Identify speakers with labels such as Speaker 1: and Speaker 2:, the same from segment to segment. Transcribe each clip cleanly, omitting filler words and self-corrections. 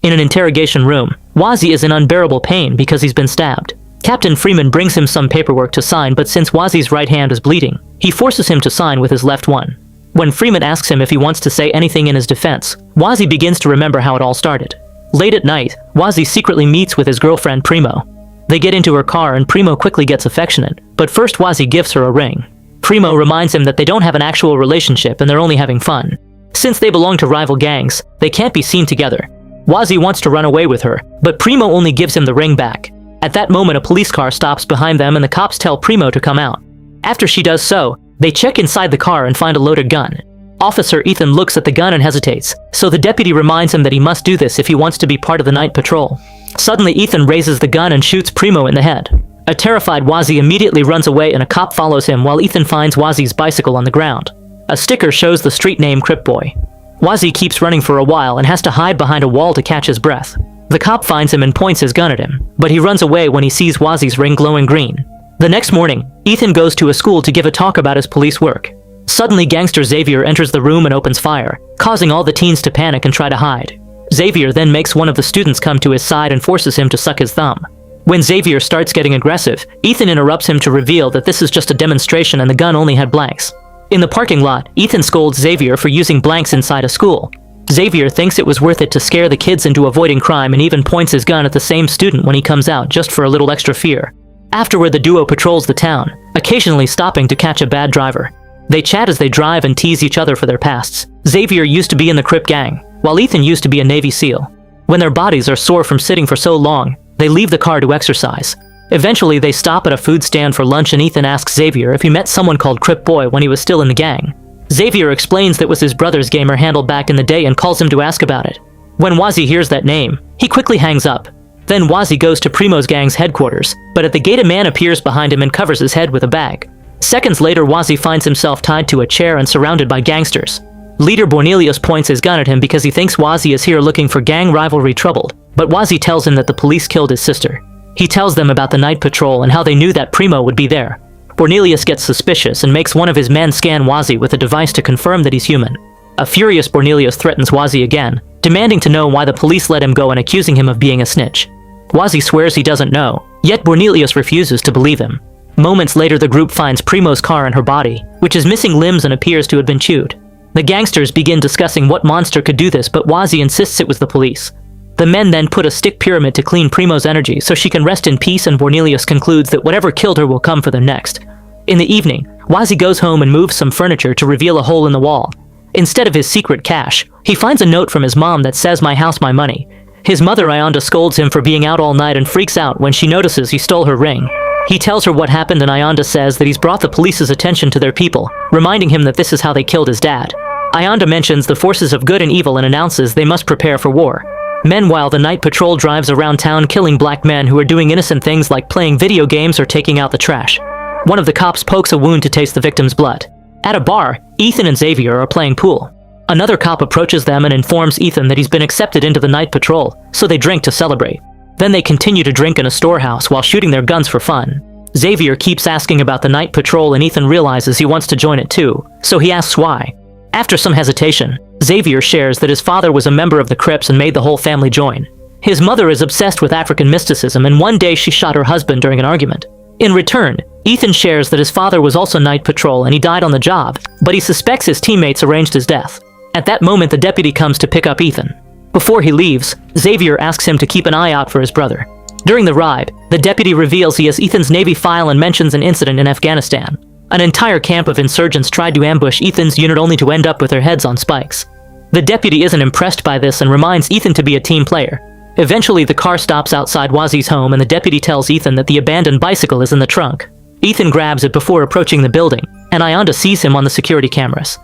Speaker 1: In an interrogation room, Wazzy is in unbearable pain because he's been stabbed. Captain Freeman brings him some paperwork to sign, but since Wazzy's right hand is bleeding, he forces him to sign with his left one. When Freeman asks him if he wants to say anything in his defense, Wazzy begins to remember how it all started. Late at night, Wazzy secretly meets with his girlfriend Primo. They get into her car and Primo quickly gets affectionate, but first Wazzy gives her a ring. Primo reminds him that they don't have an actual relationship and they're only having fun. Since they belong to rival gangs, they can't be seen together. Wazzy wants to run away with her, but Primo only gives him the ring back. At that moment, a police car stops behind them and the cops tell Primo to come out. After she does so, they check inside the car and find a loaded gun. Officer Ethan looks at the gun and hesitates, so the deputy reminds him that he must do this if he wants to be part of the night patrol. Suddenly, Ethan raises the gun and shoots Primo in the head. A terrified Wazzy immediately runs away and a cop follows him while Ethan finds Wazzy's bicycle on the ground. A sticker shows the street name Crip Boy. Wazzy keeps running for a while and has to hide behind a wall to catch his breath. The cop finds him and points his gun at him, but he runs away when he sees Wazzy's ring glowing green. The next morning, Ethan goes to a school to give a talk about his police work. Suddenly, gangster Xavier enters the room and opens fire, causing all the teens to panic and try to hide. Xavier then makes one of the students come to his side and forces him to suck his thumb. When Xavier starts getting aggressive, Ethan interrupts him to reveal that this is just a demonstration and the gun only had blanks. In the parking lot, Ethan scolds Xavier for using blanks inside a school. Xavier thinks it was worth it to scare the kids into avoiding crime and even points his gun at the same student when he comes out just for a little extra fear. Afterward, the duo patrols the town, occasionally stopping to catch a bad driver. They chat as they drive and tease each other for their pasts. Xavier used to be in the Crip gang, while Ethan used to be a Navy SEAL. When their bodies are sore from sitting for so long, they leave the car to exercise. Eventually, they stop at a food stand for lunch and Ethan asks Xavier if he met someone called Crip Boy when he was still in the gang. Xavier explains that was his brother's gamer handle back in the day and calls him to ask about it. When Wazzy hears that name, he quickly hangs up. Then Wazzy goes to Primo's gang's headquarters, but at the gate a man appears behind him and covers his head with a bag. Seconds later, Wazzy finds himself tied to a chair and surrounded by gangsters. Leader Bornelius points his gun at him because he thinks Wazzy is here looking for gang rivalry trouble, but Wazzy tells him that the police killed his sister. He tells them about the night patrol and how they knew that Primo would be there. Bornelius gets suspicious and makes one of his men scan Wazzy with a device to confirm that he's human. A furious Bornelius threatens Wazzy again, demanding to know why the police let him go and accusing him of being a snitch. Wazzy swears he doesn't know, yet Bornelius refuses to believe him. Moments later, the group finds Primo's car and her body, which is missing limbs and appears to have been chewed. The gangsters begin discussing what monster could do this, but Wazzy insists it was the police. The men then put a stick pyramid to clean Primo's energy so she can rest in peace, and Bornelius concludes that whatever killed her will come for them next. In the evening, Wazzy goes home and moves some furniture to reveal a hole in the wall. Instead of his secret cache, he finds a note from his mom that says "My house, my money." His mother Ionda scolds him for being out all night and freaks out when she notices he stole her ring. He tells her what happened and Ionda says that he's brought the police's attention to their people, reminding him that this is how they killed his dad. Ionda mentions the forces of good and evil and announces they must prepare for war. Meanwhile, the night patrol drives around town killing black men who are doing innocent things like playing video games or taking out the trash. One of the cops pokes a wound to taste the victim's blood. At a bar, Ethan and Xavier are playing pool. Another cop approaches them and informs Ethan that he's been accepted into the night patrol, so they drink to celebrate. Then they continue to drink in a storehouse while shooting their guns for fun. Xavier keeps asking about the night patrol and Ethan realizes he wants to join it too, so he asks why. After some hesitation, Xavier shares that his father was a member of the Crips and made the whole family join. His mother is obsessed with African mysticism and one day she shot her husband during an argument. In return, Ethan shares that his father was also night patrol and he died on the job, but he suspects his teammates arranged his death. At that moment, the deputy comes to pick up Ethan. Before he leaves, Xavier asks him to keep an eye out for his brother. During the ride, the deputy reveals he has Ethan's Navy file and mentions an incident in Afghanistan. An entire camp of insurgents tried to ambush Ethan's unit only to end up with their heads on spikes. The deputy isn't impressed by this and reminds Ethan to be a team player. Eventually, the car stops outside Wazzy's home and the deputy tells Ethan that the abandoned bicycle is in the trunk. Ethan grabs it before approaching the building, and Ionda sees him on the security cameras.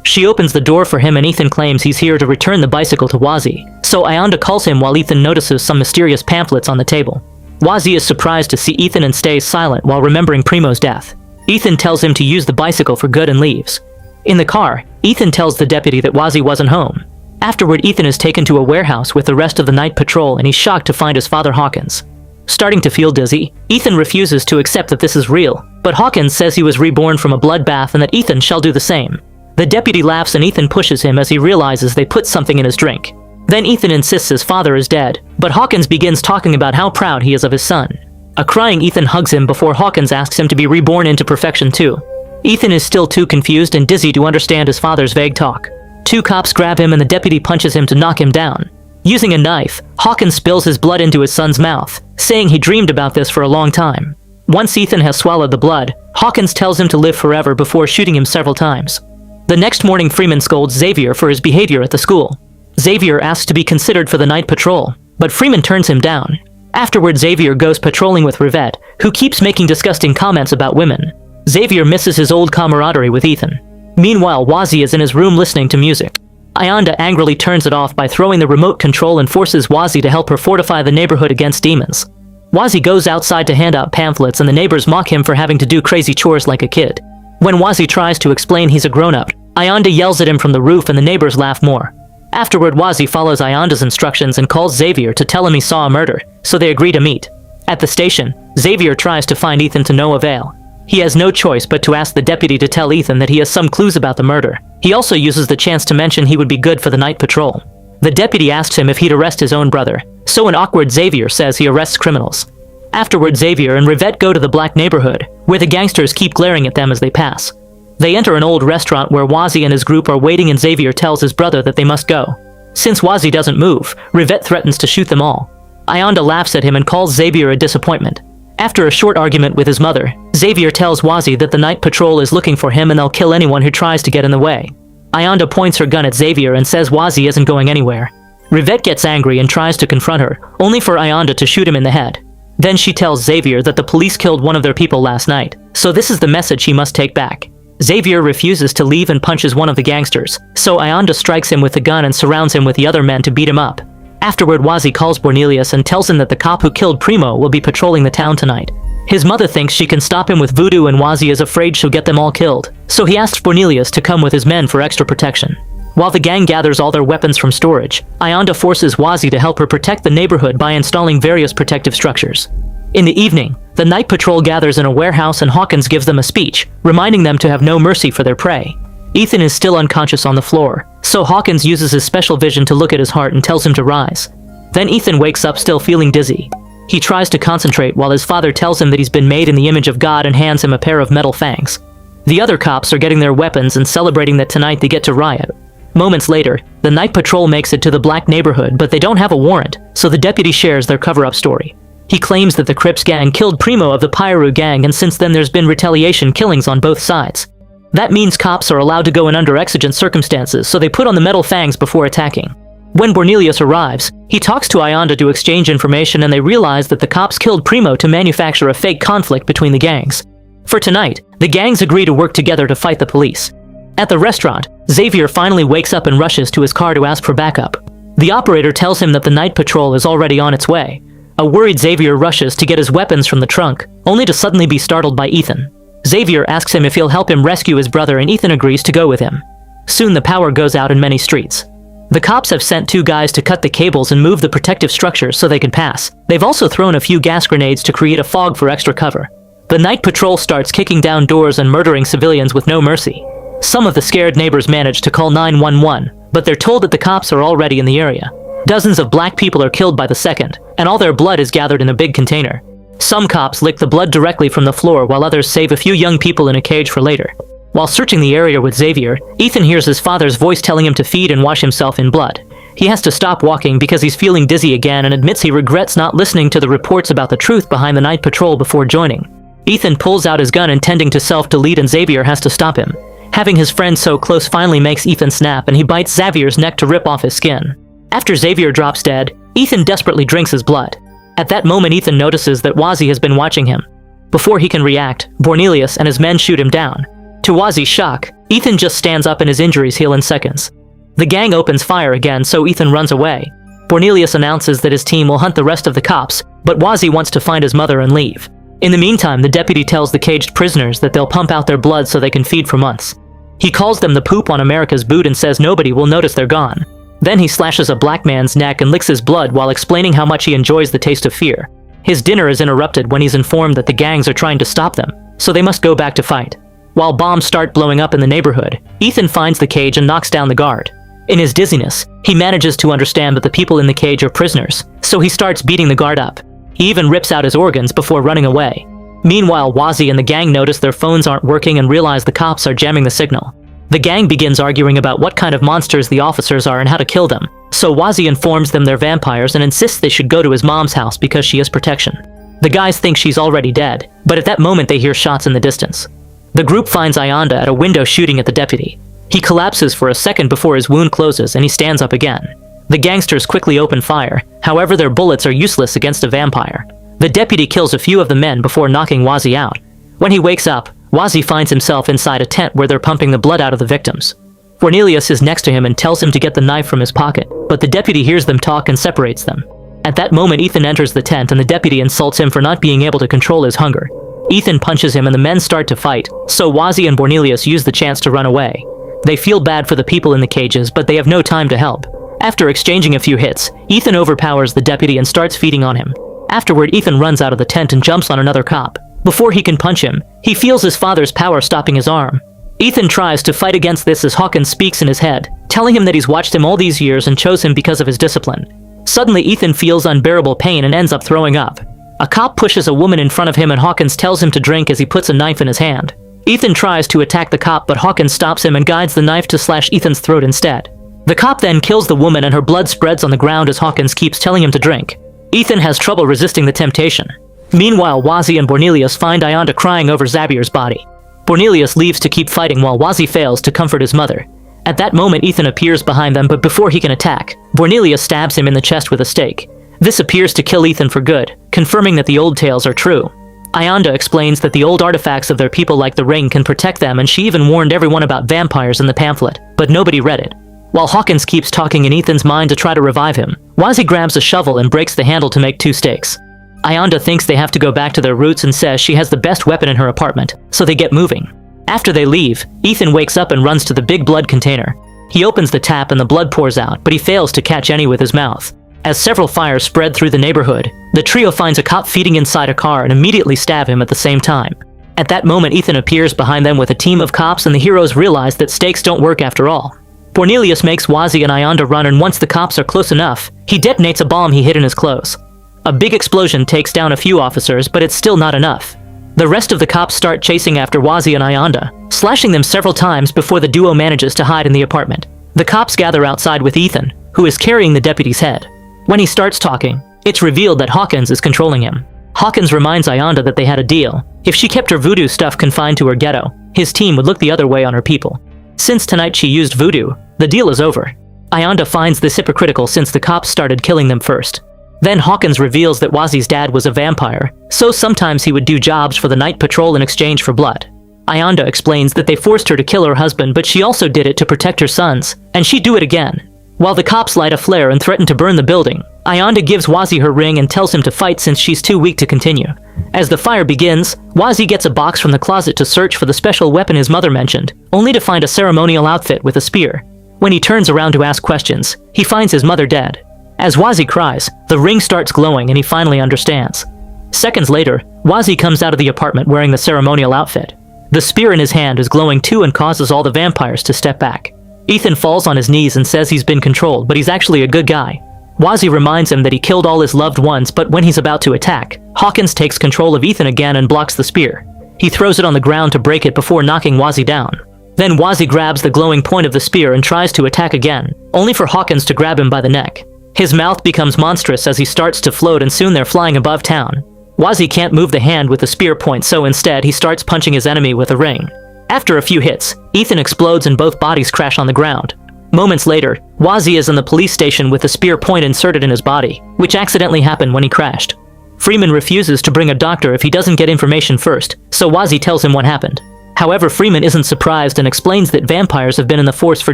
Speaker 1: She opens the door for him and Ethan claims he's here to return the bicycle to Wazzy, so Ionda calls him while Ethan notices some mysterious pamphlets on the table. Wazzy is surprised to see Ethan and stays silent while remembering Primo's death. Ethan tells him to use the bicycle for good and leaves. In the car, Ethan tells the deputy that Wazzy wasn't home. Afterward, Ethan is taken to a warehouse with the rest of the night patrol and he's shocked to find his father Hawkins. Starting to feel dizzy, Ethan refuses to accept that this is real, but Hawkins says he was reborn from a bloodbath and that Ethan shall do the same. The deputy laughs and Ethan pushes him as he realizes they put something in his drink. Then Ethan insists his father is dead, but Hawkins begins talking about how proud he is of his son. A crying Ethan hugs him before Hawkins asks him to be reborn into perfection too. Ethan is still too confused and dizzy to understand his father's vague talk. Two cops grab him and the deputy punches him to knock him down. Using a knife, Hawkins spills his blood into his son's mouth, saying he dreamed about this for a long time. Once Ethan has swallowed the blood, Hawkins tells him to live forever before shooting him several times. The next morning, Freeman scolds Xavier for his behavior at the school. Xavier asks to be considered for the night patrol, but Freeman turns him down. Afterward, Xavier goes patrolling with Rivette, who keeps making disgusting comments about women. Xavier misses his old camaraderie with Ethan. Meanwhile, Wazzy is in his room listening to music. Ayanda angrily turns it off by throwing the remote control and forces Wazzy to help her fortify the neighborhood against demons. Wazzy goes outside to hand out pamphlets and the neighbors mock him for having to do crazy chores like a kid. When Wazzy tries to explain he's a grown-up, Ayanda yells at him from the roof and the neighbors laugh more. Afterward, Wazzy follows Ayanda's instructions and calls Xavier to tell him he saw a murder, so they agree to meet. At the station, Xavier tries to find Ethan to no avail. He has no choice but to ask the deputy to tell Ethan that he has some clues about the murder. He also uses the chance to mention he would be good for the night patrol. The deputy asks him if he'd arrest his own brother, so an awkward Xavier says he arrests criminals. Afterward, Xavier and Rivette go to the black neighborhood, where the gangsters keep glaring at them as they pass. They enter an old restaurant where Wazzy and his group are waiting and Xavier tells his brother that they must go. Since Wazzy doesn't move, Rivette threatens to shoot them all. Ayanda laughs at him and calls Xavier a disappointment. After a short argument with his mother, Xavier tells Wazzy that the night patrol is looking for him and they'll kill anyone who tries to get in the way. Ayanda points her gun at Xavier and says Wazzy isn't going anywhere. Rivette gets angry and tries to confront her, only for Ayanda to shoot him in the head. Then she tells Xavier that the police killed one of their people last night, so this is the message he must take back. Xavier refuses to leave and punches one of the gangsters, so Ayanda strikes him with the gun and surrounds him with the other men to beat him up. Afterward, Wazzy calls Bornelius and tells him that the cop who killed Primo will be patrolling the town tonight. His mother thinks she can stop him with voodoo and Wazzy is afraid she'll get them all killed, so he asks Bornelius to come with his men for extra protection. While the gang gathers all their weapons from storage, Ayanda forces Wazzy to help her protect the neighborhood by installing various protective structures. In the evening, the night patrol gathers in a warehouse and Hawkins gives them a speech, reminding them to have no mercy for their prey. Ethan is still unconscious on the floor, so Hawkins uses his special vision to look at his heart and tells him to rise. Then Ethan wakes up still feeling dizzy. He tries to concentrate while his father tells him that he's been made in the image of God and hands him a pair of metal fangs. The other cops are getting their weapons and celebrating that tonight they get to riot. Moments later, the night patrol makes it to the black neighborhood, but they don't have a warrant, so the deputy shares their cover-up story. He claims that the Crips gang killed Primo of the Pyru gang, and since then there's been retaliation killings on both sides. That means cops are allowed to go in under exigent circumstances, so they put on the metal fangs before attacking. When Bornelius arrives, he talks to Ayanda to exchange information and they realize that the cops killed Primo to manufacture a fake conflict between the gangs. For tonight, the gangs agree to work together to fight the police. At the restaurant, Xavier finally wakes up and rushes to his car to ask for backup. The operator tells him that the night patrol is already on its way. A worried Xavier rushes to get his weapons from the trunk, only to suddenly be startled by Ethan. Xavier asks him if he'll help him rescue his brother and Ethan agrees to go with him. Soon the power goes out in many streets. The cops have sent 2 guys to cut the cables and move the protective structures so they can pass. They've also thrown a few gas grenades to create a fog for extra cover. The night patrol starts kicking down doors and murdering civilians with no mercy. Some of the scared neighbors manage to call 911, but they're told that the cops are already in the area. Dozens of black people are killed by the second, and all their blood is gathered in a big container. Some cops lick the blood directly from the floor while others save a few young people in a cage for later. While searching the area with Xavier, Ethan hears his father's voice telling him to feed and wash himself in blood. He has to stop walking because he's feeling dizzy again and admits he regrets not listening to the reports about the truth behind the night patrol before joining. Ethan pulls out his gun intending to self-delete and Xavier has to stop him. Having his friend so close finally makes Ethan snap and he bites Xavier's neck to rip off his skin. After Xavier drops dead, Ethan desperately drinks his blood. At that moment, Ethan notices that Wazzy has been watching him. Before he can react, Bornelius and his men shoot him down. To Wazzy's shock, Ethan just stands up and his injuries heal in seconds. The gang opens fire again, so Ethan runs away. Bornelius announces that his team will hunt the rest of the cops, but Wazzy wants to find his mother and leave. In the meantime, the deputy tells the caged prisoners that they'll pump out their blood so they can feed for months. He calls them the poop on America's boot and says nobody will notice they're gone. Then he slashes a black man's neck and licks his blood while explaining how much he enjoys the taste of fear. His dinner is interrupted when he's informed that the gangs are trying to stop them, so they must go back to fight. While bombs start blowing up in the neighborhood, Ethan finds the cage and knocks down the guard. In his dizziness, he manages to understand that the people in the cage are prisoners, so he starts beating the guard up. He even rips out his organs before running away. Meanwhile, Wazzy and the gang notice their phones aren't working and realize the cops are jamming the signal. The gang begins arguing about what kind of monsters the officers are and how to kill them, so Wazzy informs them they're vampires and insists they should go to his mom's house because she has protection. The guys think she's already dead, but at that moment they hear shots in the distance. The group finds Ayanda at a window shooting at the deputy. He collapses for a second before his wound closes and he stands up again. The gangsters quickly open fire, however their bullets are useless against a vampire. The deputy kills a few of the men before knocking Wazzy out. When he wakes up, Wazzy finds himself inside a tent where they're pumping the blood out of the victims. Cornelius is next to him and tells him to get the knife from his pocket, but the deputy hears them talk and separates them. At that moment, Ethan enters the tent and the deputy insults him for not being able to control his hunger. Ethan punches him and the men start to fight, so Wazzy and Cornelius use the chance to run away. They feel bad for the people in the cages, but they have no time to help. After exchanging a few hits, Ethan overpowers the deputy and starts feeding on him. Afterward, Ethan runs out of the tent and jumps on another cop. Before he can punch him, he feels his father's power stopping his arm. Ethan tries to fight against this as Hawkins speaks in his head, telling him that he's watched him all these years and chose him because of his discipline. Suddenly, Ethan feels unbearable pain and ends up throwing up. A cop pushes a woman in front of him and Hawkins tells him to drink as he puts a knife in his hand. Ethan tries to attack the cop, but Hawkins stops him and guides the knife to slash Ethan's throat instead. The cop then kills the woman and her blood spreads on the ground as Hawkins keeps telling him to drink. Ethan has trouble resisting the temptation. Meanwhile, Wazzy and Cornelius find Ayanda crying over Zabier's body. Cornelius leaves to keep fighting while Wazzy fails to comfort his mother. At that moment, Ethan appears behind them, but before he can attack, Cornelius stabs him in the chest with a stake. This appears to kill Ethan for good, confirming that the old tales are true. Ayanda explains that the old artifacts of their people like the ring can protect them, and she even warned everyone about vampires in the pamphlet, but nobody read it. While Hawkins keeps talking in Ethan's mind to try to revive him, Wazzy grabs a shovel and breaks the handle to make 2 stakes. Ayanda thinks they have to go back to their roots and says she has the best weapon in her apartment, so they get moving. After they leave, Ethan wakes up and runs to the big blood container. He opens the tap and the blood pours out, but he fails to catch any with his mouth. As several fires spread through the neighborhood, the trio finds a cop feeding inside a car and immediately stab him at the same time. At that moment, Ethan appears behind them with a team of cops and the heroes realize that stakes don't work after all. Cornelius makes Wazzy and Ayanda run, and once the cops are close enough, he detonates a bomb he hid in his clothes. A big explosion takes down a few officers, but it's still not enough. The rest of the cops start chasing after Wazzy and Ayanda, slashing them several times before the duo manages to hide in the apartment. The cops gather outside with Ethan, who is carrying the deputy's head. When he starts talking, it's revealed that Hawkins is controlling him. Hawkins reminds Ayanda that they had a deal. If she kept her voodoo stuff confined to her ghetto, his team would look the other way on her people. Since tonight she used voodoo, the deal is over. Ayanda finds this hypocritical since the cops started killing them first. Then Hawkins reveals that Wazzy's dad was a vampire, so sometimes he would do jobs for the night patrol in exchange for blood. Ayanda explains that they forced her to kill her husband, but she also did it to protect her sons, and she'd do it again. While the cops light a flare and threaten to burn the building, Ayanda gives Wazzy her ring and tells him to fight since she's too weak to continue. As the fire begins, Wazzy gets a box from the closet to search for the special weapon his mother mentioned, only to find a ceremonial outfit with a spear. When he turns around to ask questions, he finds his mother dead. As Wazzy cries, the ring starts glowing and he finally understands. Seconds later, Wazzy comes out of the apartment wearing the ceremonial outfit. The spear in his hand is glowing too and causes all the vampires to step back. Ethan falls on his knees and says he's been controlled, but he's actually a good guy. Wazzy reminds him that he killed all his loved ones, but when he's about to attack, Hawkins takes control of Ethan again and blocks the spear. He throws it on the ground to break it before knocking Wazzy down. Then Wazzy grabs the glowing point of the spear and tries to attack again, only for Hawkins to grab him by the neck. His mouth becomes monstrous as he starts to float and soon they're flying above town. Wazzy can't move the hand with the spear point, so instead he starts punching his enemy with a ring. After a few hits, Ethan explodes and both bodies crash on the ground. Moments later, Wazzy is in the police station with the spear point inserted in his body, which accidentally happened when he crashed. Freeman refuses to bring a doctor if he doesn't get information first, so Wazzy tells him what happened. However, Freeman isn't surprised and explains that vampires have been in the force for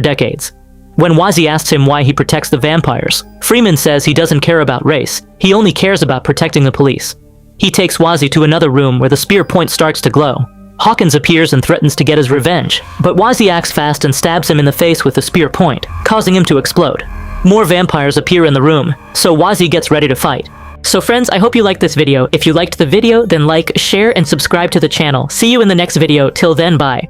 Speaker 1: decades. When Wazzy asks him why he protects the vampires, Freeman says he doesn't care about race, he only cares about protecting the police. He takes Wazzy to another room where the spear point starts to glow. Hawkins appears and threatens to get his revenge, but Wazzy acts fast and stabs him in the face with the spear point, causing him to explode. More vampires appear in the room, so Wazzy gets ready to fight. So friends, I hope you liked this video. If you liked the video, then like, share, and subscribe to the channel. See you in the next video. Till then, bye.